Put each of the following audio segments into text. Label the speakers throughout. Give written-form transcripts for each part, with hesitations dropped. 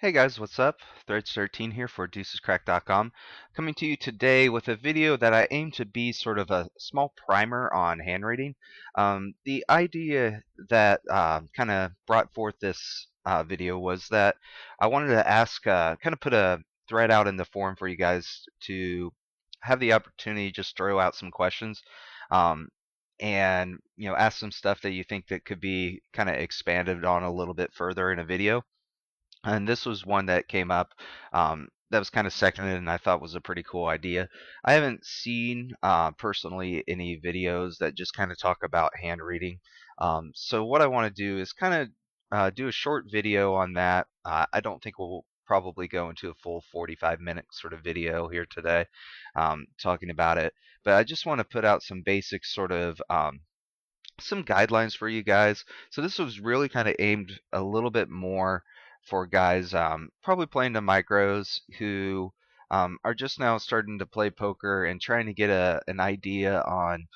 Speaker 1: Hey guys, what's up? threads13 here for deucescrack.com, coming to you today with a video that I aim to be sort of a small primer on hand reading. The idea that kind of brought forth this video was that I wanted to ask, kind of put a thread out in the forum for you guys to have the opportunity to just throw out some questions, um, and ask some stuff that you think that could be kind of expanded on a little bit further in a video. And this was one that came up, that was kind of seconded and I thought was a pretty cool idea. I haven't seen personally any videos that just kind of talk about hand reading. So what I want to do is kind of do a short video on that. I don't think we'll probably go into a full 45-minute sort of video here today, talking about it. But I just want to put out some basic sort of some guidelines for you guys. So this was really kind of aimed a little bit more for guys probably playing the micros who are just now starting to play poker and trying to get an idea on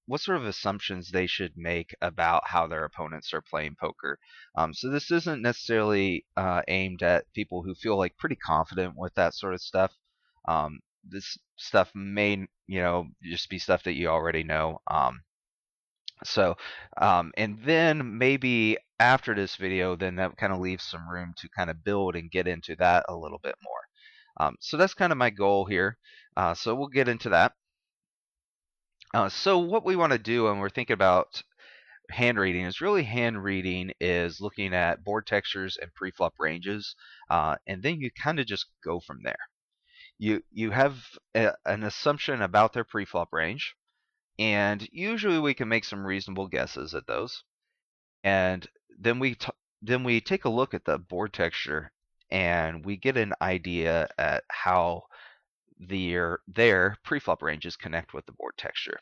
Speaker 1: what sort of assumptions they should make about how their opponents are playing poker. So this isn't necessarily aimed at people who feel like pretty confident with that sort of stuff. This stuff may just be stuff that you already know. So, and then maybe after this video, then that kind of leaves some room to kind of build and get into that a little bit more. So that's kind of my goal here. So we'll get into that. So what we want to do when we're thinking about hand reading is looking at board textures and preflop ranges, and then you kind of just go from there. You have an assumption about their preflop range, and usually we can make some reasonable guesses at those. And then we take a look at the board texture and we get an idea at how their preflop ranges connect with the board texture.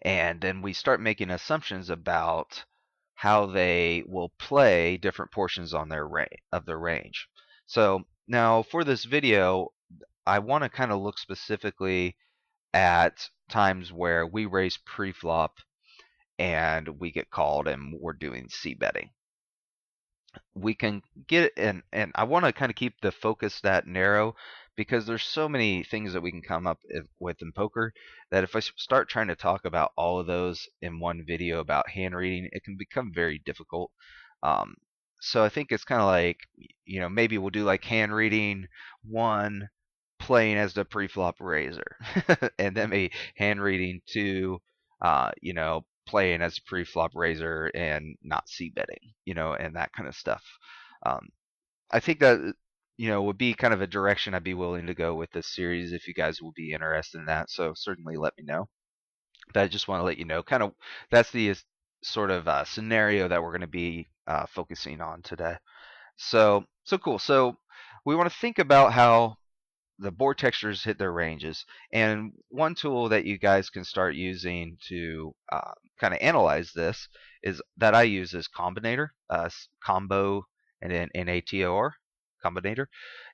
Speaker 1: And then we start making assumptions about how they will play different portions on their range. So now for this video, I want to kind of look specifically at times where we raise preflop and we get called and we're doing c betting. We can get and I want to kind of keep the focus that narrow because there's so many things that we can come up with in poker that if I start trying to talk about all of those in one video about hand reading, it can become very difficult. Um, so I think it's kind of like, maybe we'll do like hand reading one, playing as the preflop raiser, and then maybe hand reading two, playing as a pre-flop raiser and not c betting, and that kind of stuff. Um, I think that would be kind of a direction I'd be willing to go with this series if you guys will be interested in that. So certainly let me know. But I just want to let you know, kind of that's the sort of scenario that we're going to be focusing on today. So cool. So we want to think about how the board textures hit their ranges. And one tool that you guys can start using to kind of analyze this is that I use is Combinator, combo, and then NATOR, Combinator.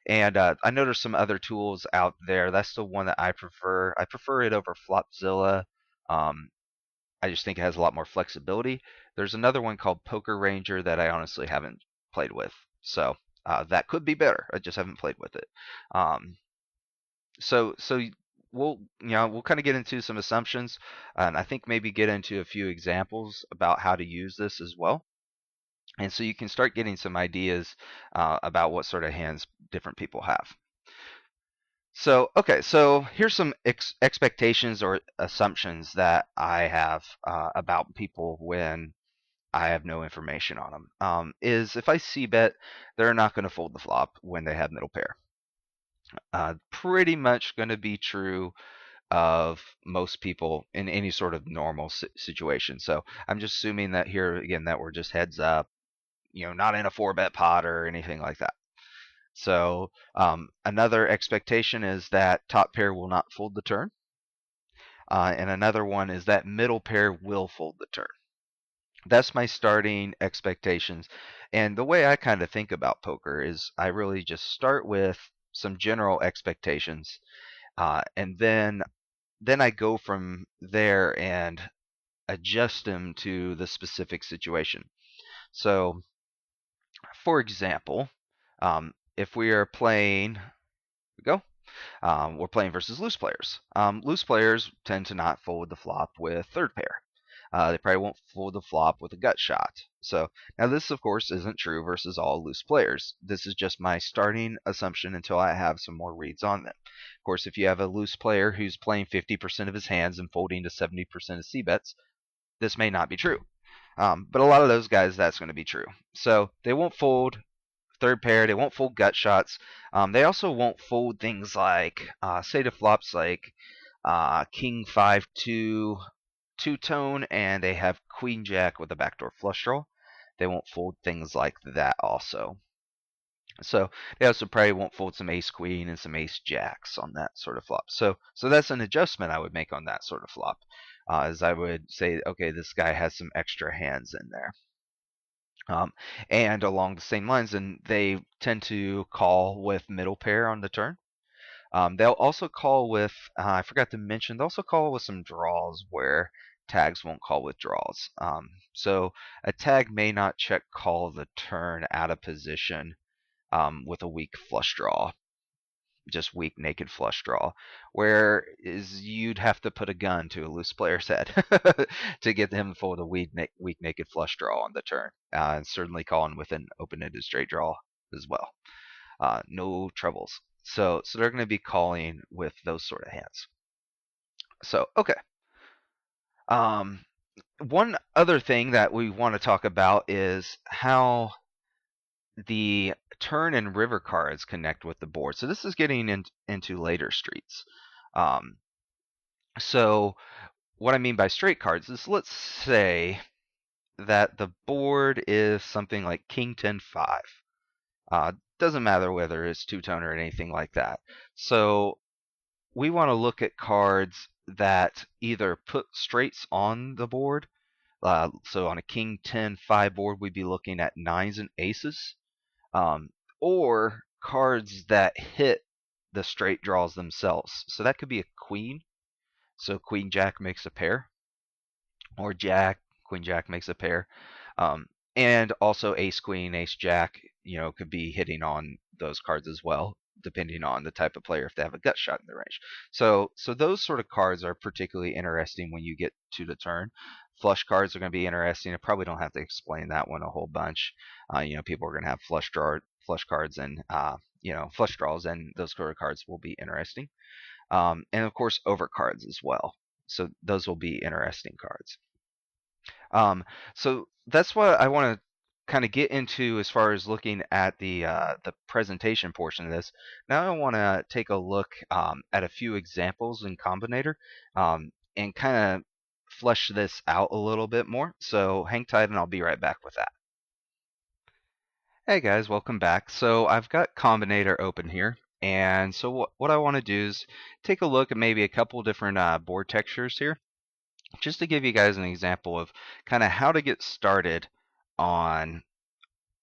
Speaker 1: And I know there's some other tools out there. That's the one that I prefer. I prefer it over Flopzilla. Um, I just think it has a lot more flexibility. There's another one called Poker Ranger that I honestly haven't played with. So that could be better. I just haven't played with it. Um, so we'll kind of get into some assumptions, and I think maybe get into a few examples about how to use this as well, and so you can start getting some ideas about what sort of hands different people have. So okay, so here's some expectations or assumptions that I have about people when I have no information on them. Is if I c bet, they're not going to fold the flop when they have middle pair. Pretty much going to be true of most people in any sort of normal situation. So I'm just assuming that here again that we're just heads up, not in a 4-bet pot or anything like that. So another expectation is that top pair will not fold the turn, and another one is that middle pair will fold the turn. That's my starting expectations. And the way I kind of think about poker is I really just start with some general expectations, and then I go from there and adjust them to the specific situation. So, for example, If we are playing, we go. We're playing versus loose players. Loose players tend to not fold the flop with third pair. They probably won't fold the flop with a gut shot. So now this, of course, isn't true versus all loose players. This is just my starting assumption until I have some more reads on them. Of course, if you have a loose player who's playing 50% of his hands and folding to 70% of C bets, this may not be true. But a lot of those guys, that's going to be true. So they won't fold third pair. They won't fold gut shots. They also won't fold things like, say, the flops like King 5-2 two tone, and they have Queen Jack with a backdoor flush draw. They won't fold things like that also. So they also probably won't fold some Ace Queen and some Ace Jacks on that sort of flop. So that's an adjustment I would make on that sort of flop, as I would say, okay, this guy has some extra hands in there. And along the same lines, and they tend to call with middle pair on the turn. They'll also call with, I forgot to mention, they'll also call with some draws where tags won't call with draws. So a tag may not check call the turn out of position with a weak flush draw, just weak naked flush draw, where is you'd have to put a gun to a loose player's head to get them to fold a weak naked flush draw on the turn, and certainly calling with an open-ended straight draw as well. No troubles. So they're going to be calling with those sort of hands. So okay. One other thing that we want to talk about is how the turn and river cards connect with the board. So this is getting into later streets. So what I mean by straight cards is, let's say that the board is something like King 10-5. Doesn't matter whether it's two-tone or anything like that. So we want to look at cards that either put straights on the board. So on a King 10-5 board, we'd be looking at nines and aces, or cards that hit the straight draws themselves. So that could be a queen. So Queen Jack makes a pair, or Jack, Queen Jack makes a pair. And also Ace Queen, Ace Jack, could be hitting on those cards as well, depending on the type of player, if they have a gut shot in the range. So those sort of cards are particularly interesting when you get to the turn. Flush cards are going to be interesting. I probably don't have to explain that one a whole bunch. People are going to have flush cards and flush draws, and those sort of cards will be interesting. And of course, over cards as well. So those will be interesting cards. So that's what I want to kind of get into as far as looking at the presentation portion of this. Now I want to take a look at a few examples in Combinator, and kind of flesh this out a little bit more. So hang tight, and I'll be right back with that. Hey guys, welcome back. So I've got Combinator open here. And so what I want to do is take a look at maybe a couple different board textures here, just to give you guys an example of kind of how to get started on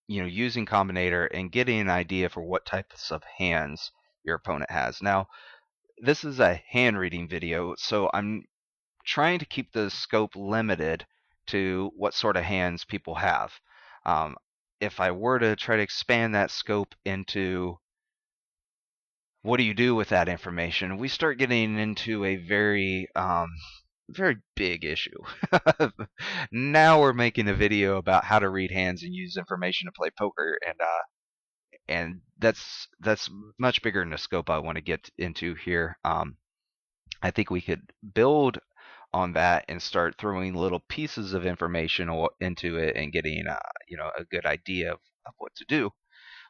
Speaker 1: using Combinator and getting an idea for what types of hands your opponent has. Now, this is a hand reading video, so I'm trying to keep the scope limited to what sort of hands people have. If I were to try to expand that scope into what do you do with that information, we start getting into a very big issue. Now we're making a video about how to read hands and use information to play poker, and that's much bigger than the scope I want to get into here. I think we could build on that and start throwing little pieces of information into it and getting a good idea of what to do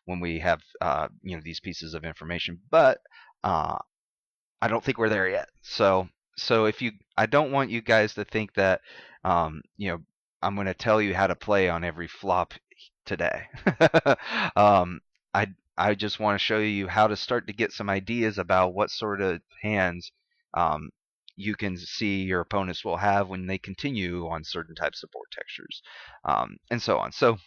Speaker 1: when we have these pieces of information. But I don't think we're there yet. So I don't want you guys to think that I'm going to tell you how to play on every flop today. um, I just want to show you how to start to get some ideas about what sort of hands you can see your opponents will have when they continue on certain types of board textures, and so on. So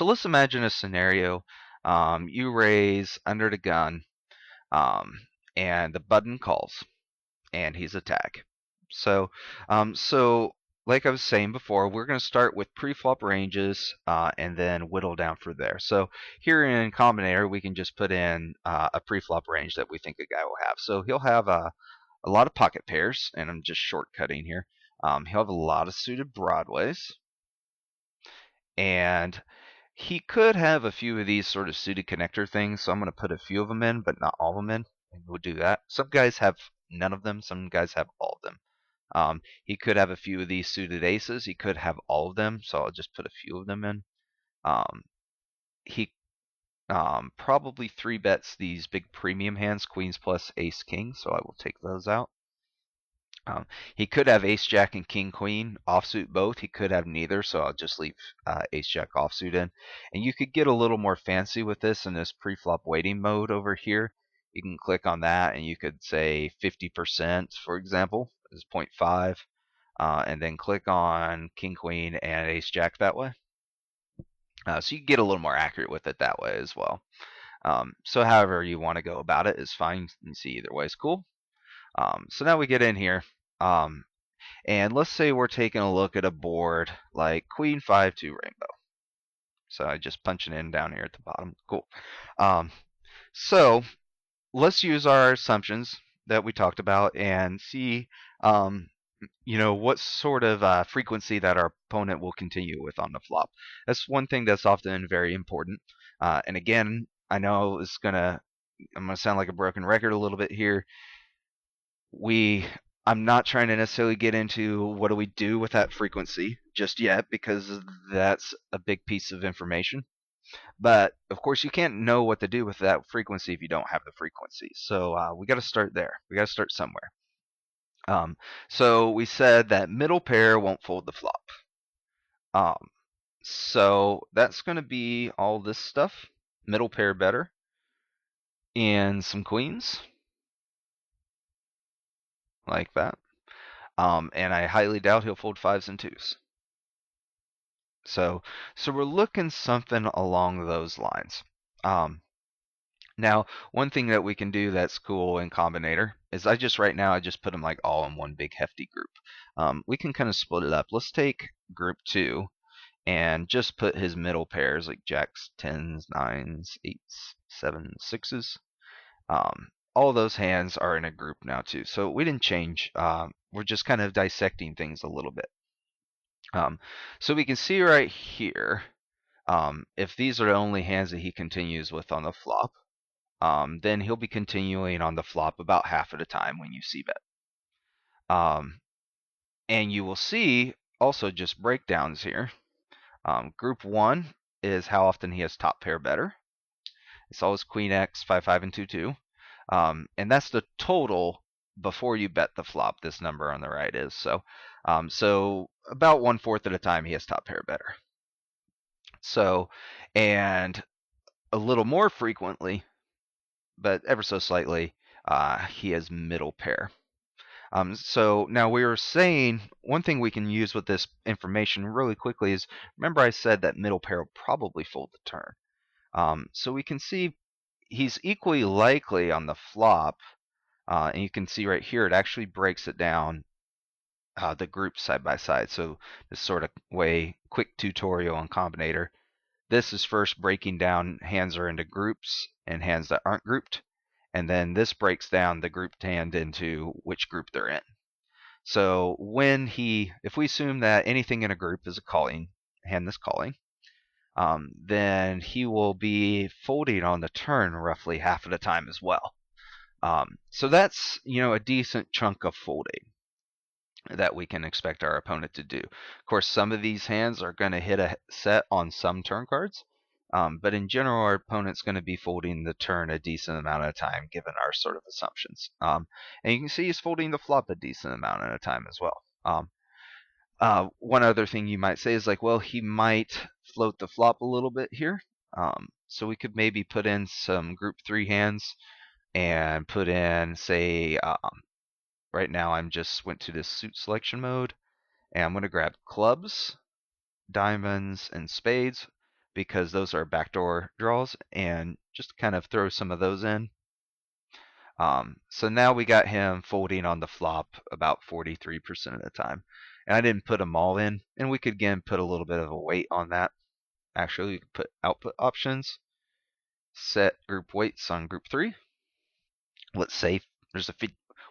Speaker 1: let's imagine a scenario. You raise under the gun, and the button calls, and he's a tag. So like I was saying before, we're going to start with pre-flop ranges and then whittle down from there. So here in Combinator, we can just put in a pre-flop range that we think a guy will have. So he'll have a lot of pocket pairs, and I'm just shortcutting here. He'll have a lot of suited broadways, and he could have a few of these sort of suited connector things, so I'm going to put a few of them in, but not all of them in, and we'll do that. Some guys have none of them, some guys have all of them. He could have a few of these suited aces. He could have all of them, so I'll just put a few of them in. He probably three bets these big premium hands, queens plus ace king, so I will take those out. He could have ace jack and king queen offsuit both. He could have neither, so I'll just leave ace jack offsuit in. And you could get a little more fancy with this in this pre-flop waiting mode over here. You can click on that and you could say 50%, for example, is 0.5. And then click on king queen and ace jack that way. So you can get a little more accurate with it that way as well. So however you want to go about it is fine. You see either way is cool. So now we get in here. And let's say we're taking a look at a board like Queen 5-2 Rainbow. So I just punch it in down here at the bottom. Cool. So let's use our assumptions that we talked about and see, what sort of frequency that our opponent will continue with on the flop. That's one thing that's often very important. And again, I know I'm gonna sound like a broken record a little bit here. I'm not trying to necessarily get into what do we do with that frequency just yet, because that's a big piece of information. But of course, you can't know what to do with that frequency if you don't have the frequency. So we got to start there. We got to start somewhere. So we said that middle pair won't fold the flop. So that's going to be all this stuff. Middle pair better. And some queens. Like that. And I highly doubt he'll fold fives and twos. So we're looking something along those lines. Now, one thing that we can do that's cool in Combinator is I just put them like all in one big hefty group. We can kind of split it up. Let's take group 2 and just put his middle pairs like jacks, 10s, 9s, 8s, 7s, 6s. All those hands are in a group now too. So we didn't change. We're just kind of dissecting things a little bit. So we can see right here, if these are the only hands that he continues with on the flop, then he'll be continuing on the flop about half of the time when you see bet. And you will see also just breakdowns here. Group 1 is how often he has top pair better. It's always queen X, 5-5, and 2-2. And that's the total before you bet the flop. This number on the right is so about 1/4 of the time he has top pair better. So, and a little more frequently, but ever so slightly, he has middle pair. So now we were saying one thing we can use with this information really quickly is, remember I said that middle pair will probably fold the turn. So we can see he's equally likely on the flop, and you can see right here it actually breaks it down, the groups side by side. So this sort of quick tutorial on Combinator. This is first breaking down hands are into groups and hands that aren't grouped. And then this breaks down the grouped hand into which group they're in. So if we assume that anything in a group is a calling hand that's calling, then he will be folding on the turn roughly half of the time as well. So that's a decent chunk of folding that we can expect our opponent to do. Of course, some of these hands are going to hit a set on some turn cards, but in general, our opponent's going to be folding the turn a decent amount of time given our sort of assumptions. And you can see he's folding the flop a decent amount of time as well. One other thing you might say is like, well, he might float the flop a little bit here. So we could maybe put in some group 3 hands and put in, say, right now I'm just went to this suit selection mode, and I'm going to grab clubs, diamonds, and spades because those are backdoor draws, and just kind of throw some of those in. So now we got him folding on the flop about 43% of the time. And I didn't put them all in, and we could again put a little bit of a weight on that. Actually, we could put output options, set group weights on group 3. Let's say there's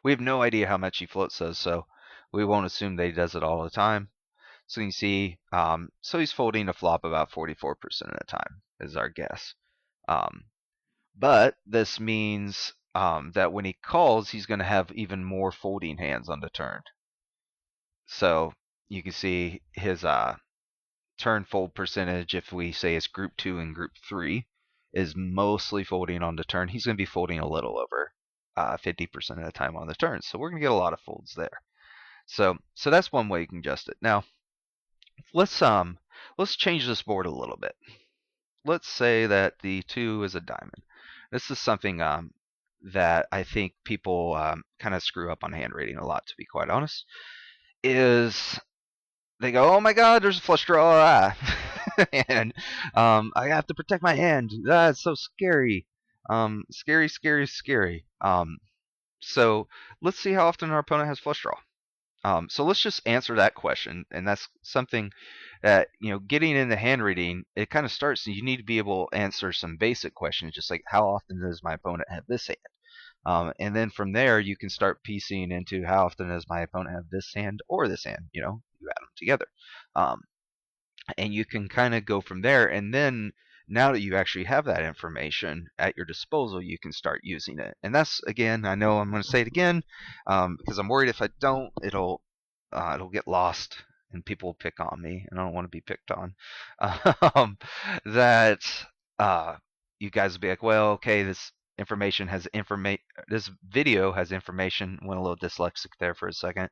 Speaker 1: we have no idea how much he floats us, so we won't assume that he does it all the time. So you can see, so he's folding a flop about 44% of the time is our guess. But this means that when he calls, he's going to have even more folding hands on the turn. So you can see his turn fold percentage, if we say it's group 2 and group 3, is mostly folding on the turn. He's going to be folding a little over 50% of the time on the turn. So we're going to get a lot of folds there. So that's one way you can adjust it. Now, let's change this board a little bit. Let's say that the 2 is a diamond. This is something that I think people kind of screw up on hand rating a lot, to be quite honest, is they go, oh my god, there's a flush draw, and I have to protect my hand. It's so scary. Scary, scary, scary. So let's see how often our opponent has flush draw. So let's just answer that question, and that's something that, getting into hand reading, it kind of starts, you need to be able to answer some basic questions, just like how often does my opponent have this hand? And then from there, you can start piecing into how often does my opponent have this hand or this hand, you add them together. And you can kind of go from there, and then now that you actually have that information at your disposal, you can start using it. And that's, again, I know I'm going to say it again, because I'm worried if I don't, it'll get lost and people will pick on me, and I don't want to be picked on. That you guys will be like, well, okay, this video has information. Went a little dyslexic there for a second,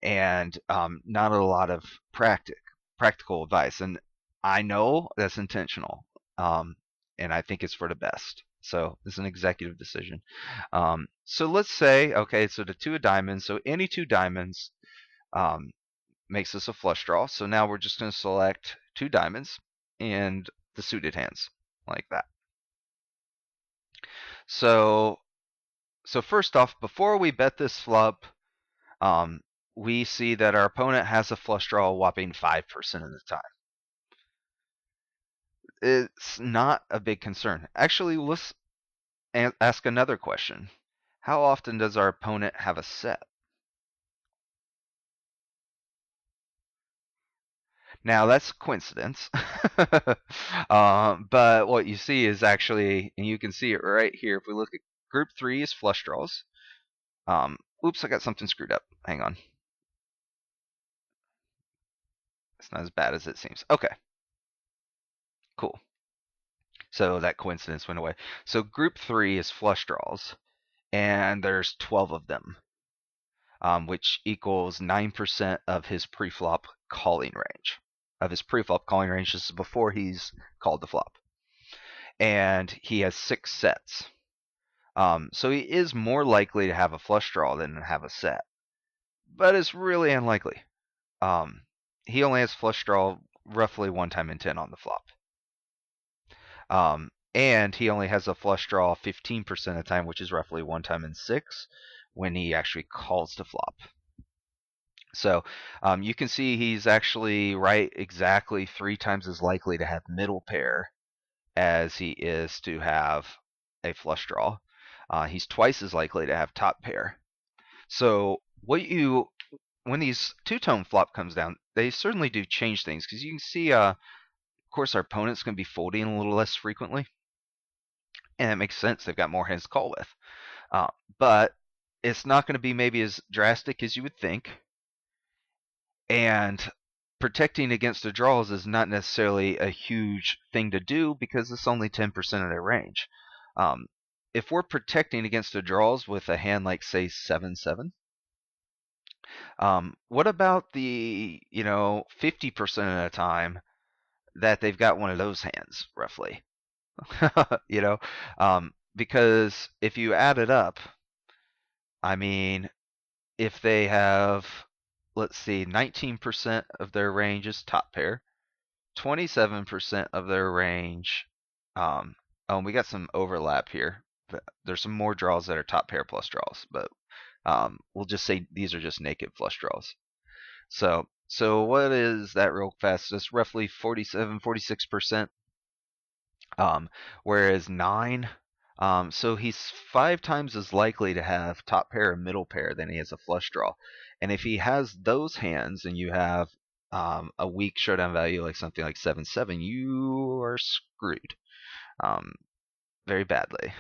Speaker 1: and not a lot of practical advice. And I know that's intentional, and I think it's for the best. So it's an executive decision. So let's say, okay, so the 2 of diamonds. So any 2 diamonds makes us a flush draw. So now we're just going to select 2 diamonds and the suited hands like that. So first off, before we bet this flop, we see that our opponent has a flush draw a whopping 5% of the time. It's not a big concern. Actually, let's ask another question. How often does our opponent have a set? Now, that's coincidence. But what you see is actually, and you can see it right here, if we look at group 3 is flush draws. Oops, I got something screwed up. Hang on. It's not as bad as it seems. Okay. Cool. So that coincidence went away. So group 3 is flush draws, and there's 12 of them, which equals 9% of his pre-flop calling range. Of his pre-flop calling range, this is before he's called the flop. And he has 6 sets. So he is more likely to have a flush draw than to have a set. But it's really unlikely. He only has flush draw roughly 1 time in 10 on the flop. And he only has a flush draw 15% of the time, which is roughly 1 time in 6 when he actually calls to flop. So you can see he's actually exactly 3 times as likely to have middle pair as he is to have a flush draw. He's twice as likely to have top pair. So when these two-tone flop comes down, they certainly do change things, because you can see, of course, our opponent's going to be folding a little less frequently, and it makes sense. They've got more hands to call with. But it's not going to be maybe as drastic as you would think, and protecting against the draws is not necessarily a huge thing to do because it's only 10% of their range. If we're protecting against the draws with a hand like, say, 7-7, what about the 50% of the time that they've got one of those hands, roughly? Because if you add it up, I mean, if they have, let's see, 19% of their range is top pair, 27% of their range, we got some overlap here. There's some more draws that are top pair plus draws, but we'll just say these are just naked flush draws. So what is that real fast? It's roughly 47, 46%. Whereas 9, so he's 5 times as likely to have top pair or middle pair than he is a flush draw. And if he has those hands and you have a weak showdown value like something like 7-7, you are screwed. Very badly.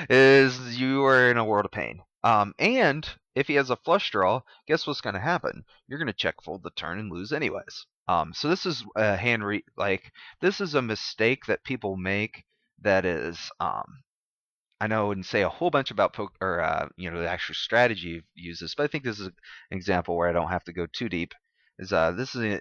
Speaker 1: Is you are in a world of pain. And if he has a flush draw, guess what's going to happen? You're going to check fold the turn and lose anyways. So this is a this is a mistake that people make. That is, I know I wouldn't say a whole bunch about the actual strategy use this, but I think this is an example where I don't have to go too deep. This is an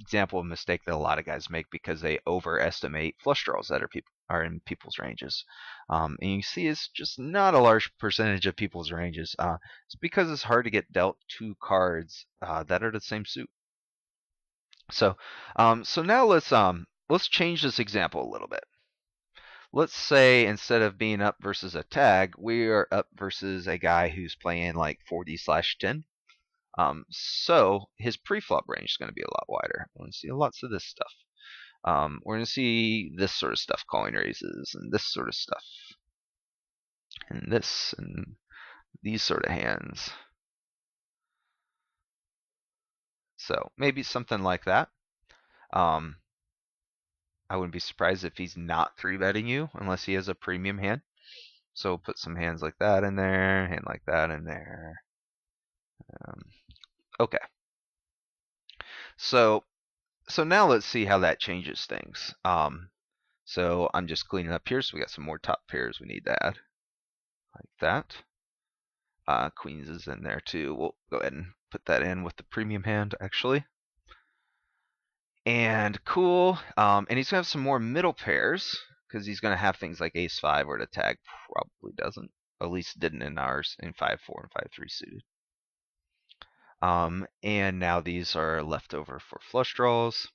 Speaker 1: example of a mistake that a lot of guys make because they overestimate flush draws that are in people's ranges. And you see it's just not a large percentage of people's ranges. It's because it's hard to get dealt 2 cards that are the same suit. So now let's change this example a little bit. Let's say instead of being up versus a tag, we are up versus a guy who's playing like 4D/10. So his pre-flop range is going to be a lot wider. We're going to see lots of this stuff. We're going to see this sort of stuff, calling raises, and this sort of stuff, and this, and these sort of hands. So maybe something like that. I wouldn't be surprised if he's not 3-betting you unless he has a premium hand. So we'll put some hands like that in there, hand like that in there. Okay. So now let's see how that changes things. So I'm just cleaning up here, so we got some more top pairs we need to add. Like that. Queens is in there too. We'll go ahead and put that in with the premium hand, actually. And cool. And he's going to have some more middle pairs, because he's going to have things like ace-5, where the tag probably doesn't. At least didn't in ours, in 5-4 and 5-3 suited. And now these are left over for flush draws.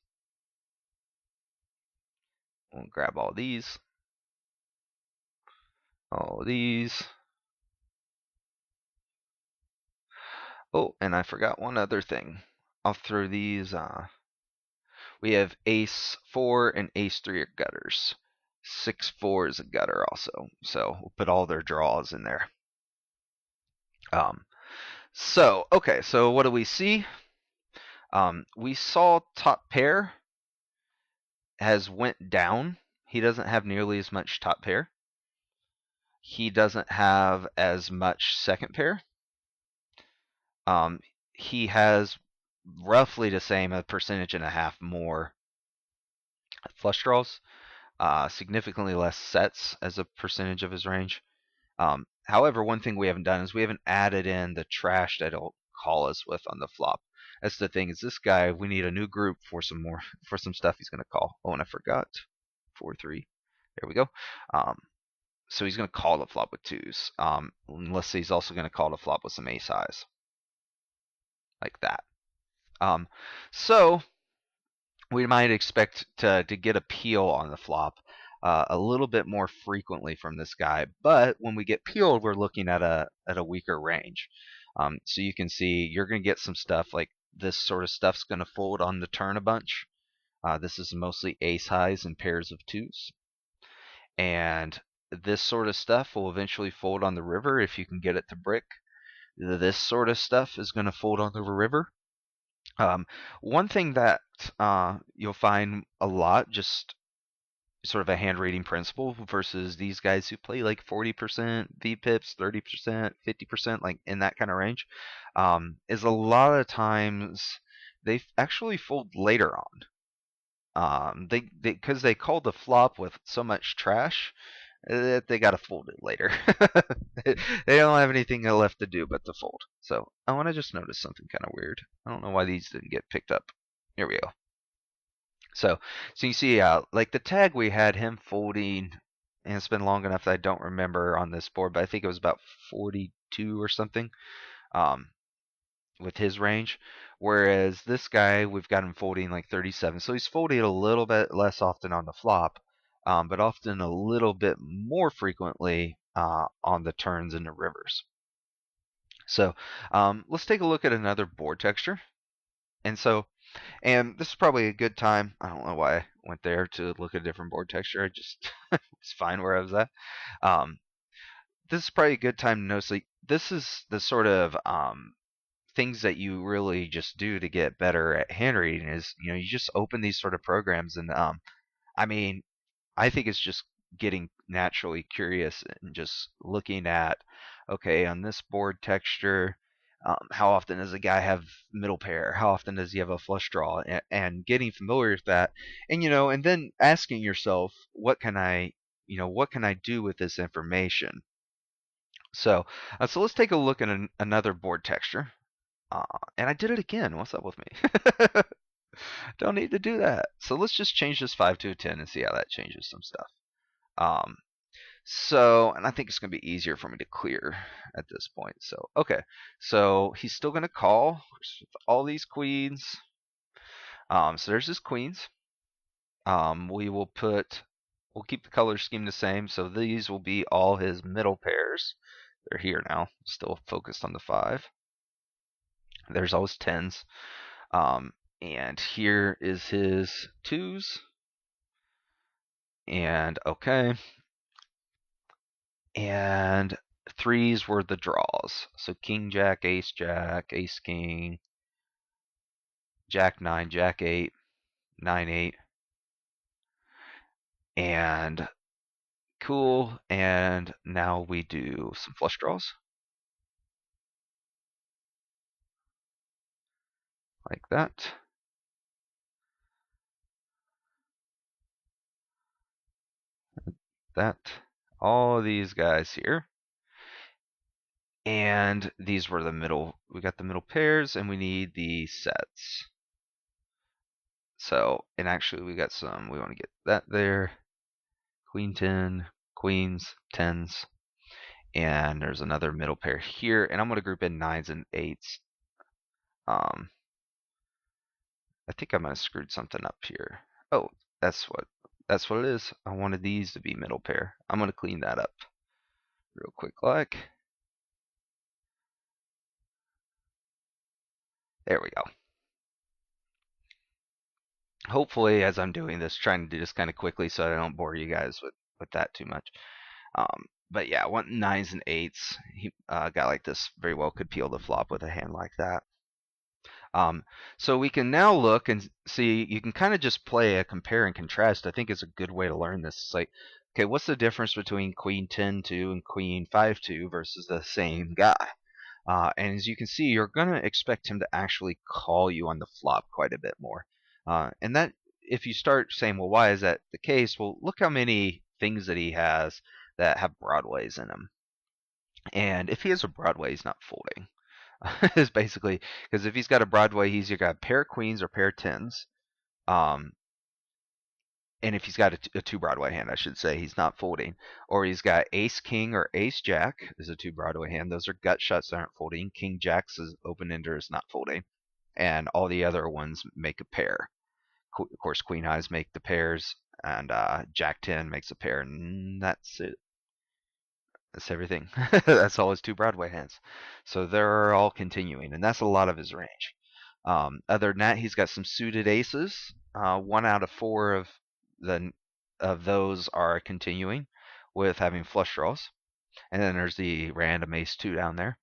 Speaker 1: We'll grab all these. All these. Oh, and I forgot one other thing. I'll throw these. We have ace-4 and ace-3 are gutters. 6-4 is a gutter also. So we'll put all their draws in there. Okay, so what do we see? We saw top pair has went down. He doesn't have nearly as much top pair. He doesn't have as much second pair. He has roughly the same, a percentage and a half more flush draws. Significantly less sets as a percentage of his range. However, one thing we haven't done is we haven't added in the trash that he'll call us with on the flop. That's the thing, is this guy, we need a new group for some stuff he's going to call. Oh, and I forgot. 4-3. There we go. So he's going to call the flop with 2s. Unless he's also going to call the flop with some ace highs. Like that. So we might expect to get a peel on the flop a little bit more frequently from this guy, but when we get peeled, we're looking at a weaker range. So you can see you're going to get some stuff like this sort of stuff's going to fold on the turn a bunch. This is mostly ace highs and pairs of 2s, and this sort of stuff will eventually fold on the river if you can get it to brick. This sort of stuff is going to fold on the river. One thing that you'll find a lot, just sort of a hand rating principle versus these guys who play like 40% VPIPs, 30%, 50%, like in that kind of range, is a lot of times they actually fold later on. Because they called the flop with so much trash that they got to fold it later. They don't have anything left to do but to fold. So I want to just notice something kind of weird. I don't know why these didn't get picked up. Here we go. So you see, like the tag, we had him folding, and it's been long enough that I don't remember on this board, but I think it was about 42 or something with his range. Whereas this guy, we've got him folding like 37. So he's folding a little bit less often on the flop, but often a little bit more frequently on the turns and the rivers. So let's take a look at another board texture. And this is probably a good time. I don't know why I went there to look at a different board texture. I just was fine where I was at. Um, this is probably a good time to notice, like, this is the sort of things that you really just do to get better at handwriting. Is, you just open these sort of programs, and I mean, I think it's just getting naturally curious and just looking at, okay, on this board texture, how often does a guy have middle pair? How often does he have a flush draw? And getting familiar with that, and then asking yourself, what can I do with this information? So let's take a look at another board texture. And I did it again. What's up with me? Don't need to do that. So let's just change this 5 to a 10 and see how that changes some stuff. Um, and I think it's going to be easier for me to clear at this point. So, okay. So he's still going to call with all these queens. So there's his queens. We'll keep the color scheme the same. So these will be all his middle pairs. They're here now, still focused on the 5. There's all his 10s. And here is his 2s. And okay. And 3s were the draws. So king, jack, ace, king, jack 9, jack 8, 9, 8. And cool. And now we do some flush draws. Like that. All these guys here. And these were the middle. We got the middle pairs, and we need the sets. So, and actually we got some. We want to get that there. Queen 10, queens, 10s. And there's another middle pair here. And I'm going to group in 9s and 8s. I think I might have screwed something up here. Oh, that's what it is. I wanted these to be middle pair. I'm going to clean that up real quick like. There we go. Hopefully, as I'm doing this, trying to do this kind of quickly so I don't bore you guys with that too much. But yeah, I want 9s and 8s. He guy like this very well could peel the flop with a hand like that. So we can now look and see, you can kind of just play a compare and contrast. I think is a good way to learn this. It's like, okay, what's the difference between queen 10-2 and queen 5-2 versus the same guy? And as you can see, you're going to expect him to actually call you on the flop quite a bit more. And that, if you start saying, well, why is that the case? Well, look how many things that he has that have broadways in them. And if he has a Broadway, he's not folding. Is basically, because if he's got a Broadway, he's either got a pair of queens or pair of 10s. And if he's got a 2 Broadway hand, I should say, he's not folding. Or he's got ace king or ace jack is a 2 Broadway hand. Those are gut shots that aren't folding. King jacks is open ender is not folding. And all the other ones make a pair. Of course, queen highs make the pairs, and jack 10 makes a pair, and that's it. That's everything. That's all his 2 Broadway hands. So they're all continuing, and that's a lot of his range. Other than that, he's got some suited aces. 1 out of 4 of those are continuing with having flush draws. And then there's the random ace 2 down there.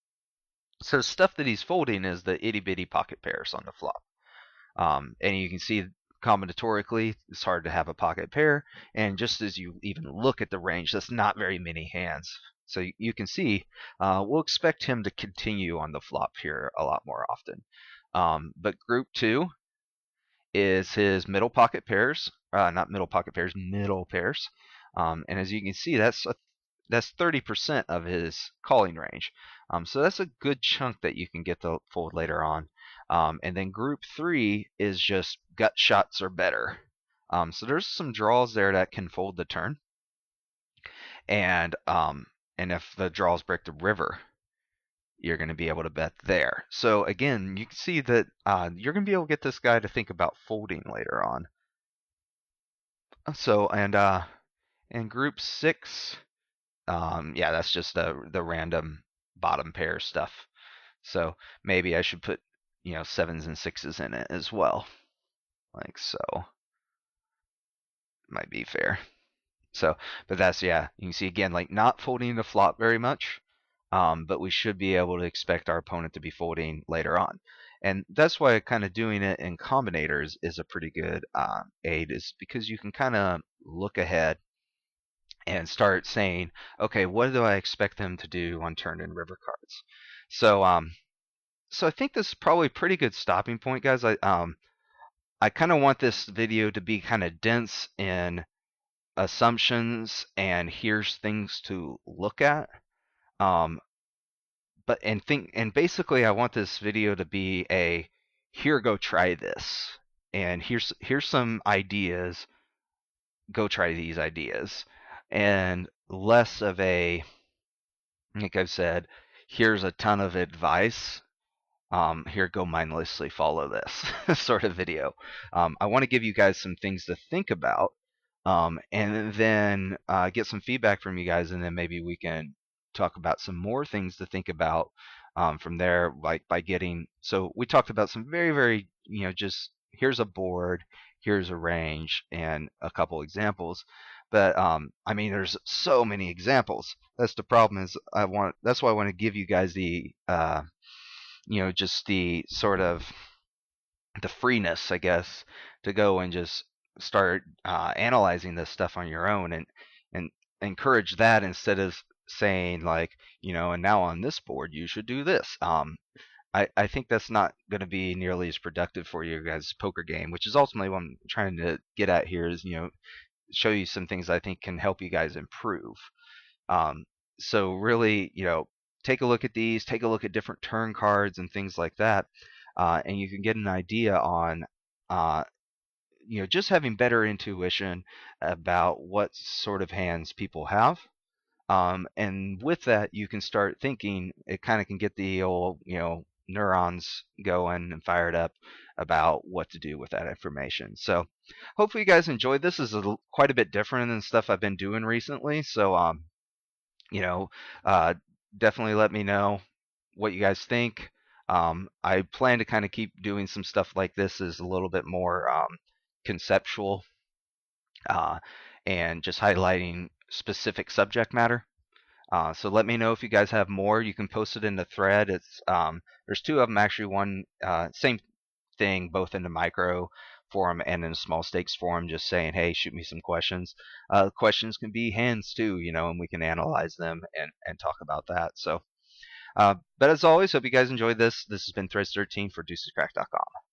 Speaker 1: So stuff that he's folding is the itty bitty pocket pairs on the flop. And you can see combinatorically, it's hard to have a pocket pair. And just as you even look at the range, that's not very many hands. So you can see, we'll expect him to continue on the flop here a lot more often. But group 2 is his middle pocket pairs, not middle pocket pairs, middle pairs. And as you can see, that's 30% of his calling range. So that's a good chunk that you can get to fold later on. And then group 3 is just gut shots or better. So there's some draws there that can fold the turn. And if the draws break the river, you're going to be able to bet there. So again, you can see that you're going to be able to get this guy to think about folding later on. So, and And group 6, yeah, that's just the random bottom pair stuff. So maybe I should put, 7s and 6s in it as well, like so. Might be fair. So, but that's, yeah, you can see again, like not folding the flop very much, but we should be able to expect our opponent to be folding later on. And that's why kind of doing it in combinators is a pretty good aid, is because you can kind of look ahead and start saying, okay, what do I expect them to do on turn in river cards? So I think this is probably a pretty good stopping point, guys. I kind of want this video to be kind of dense in assumptions and here's things to look at. Um, and basically I want this video to be a here, go try this, and here's some ideas, go try these ideas, and less of a, like I've said, here's a ton of advice, here, go mindlessly follow this sort of video. I want to give you guys some things to think about, and then get some feedback from you guys, and then maybe we can talk about some more things to think about from there, like by getting. So we talked about some very, very, just here's a board, here's a range, and a couple examples. But I mean, there's so many examples. That's the problem. That's why I want to give you guys the just the sort of the freeness, I guess, to go and just start analyzing this stuff on your own, and encourage that instead of saying like, and now on this board you should do this. I think that's not going to be nearly as productive for you guys' poker game, which is ultimately what I'm trying to get at here, is show you some things I think can help you guys improve. Um, so really, take a look at these, take a look at different turn cards and things like that, and you can get an idea on, uh, just having better intuition about what sort of hands people have. And with that, you can start thinking. It kind of can get the old, neurons going and fired up about what to do with that information. So, hopefully, you guys enjoyed this. This is quite a bit different than stuff I've been doing recently. So, you know, uh, definitely let me know what you guys think. I plan to kind of keep doing some stuff like this, is a little bit more conceptual, uh, and just highlighting specific subject matter. So let me know if you guys have more. You can post it in the thread. There's two of them actually. One same thing, both in the micro forum and in the small stakes forum, just saying, hey, shoot me some questions. Questions can be hands too, and we can analyze them and talk about that. So, but as always, hope you guys enjoyed this. This has been threads13 for deucescrack.com.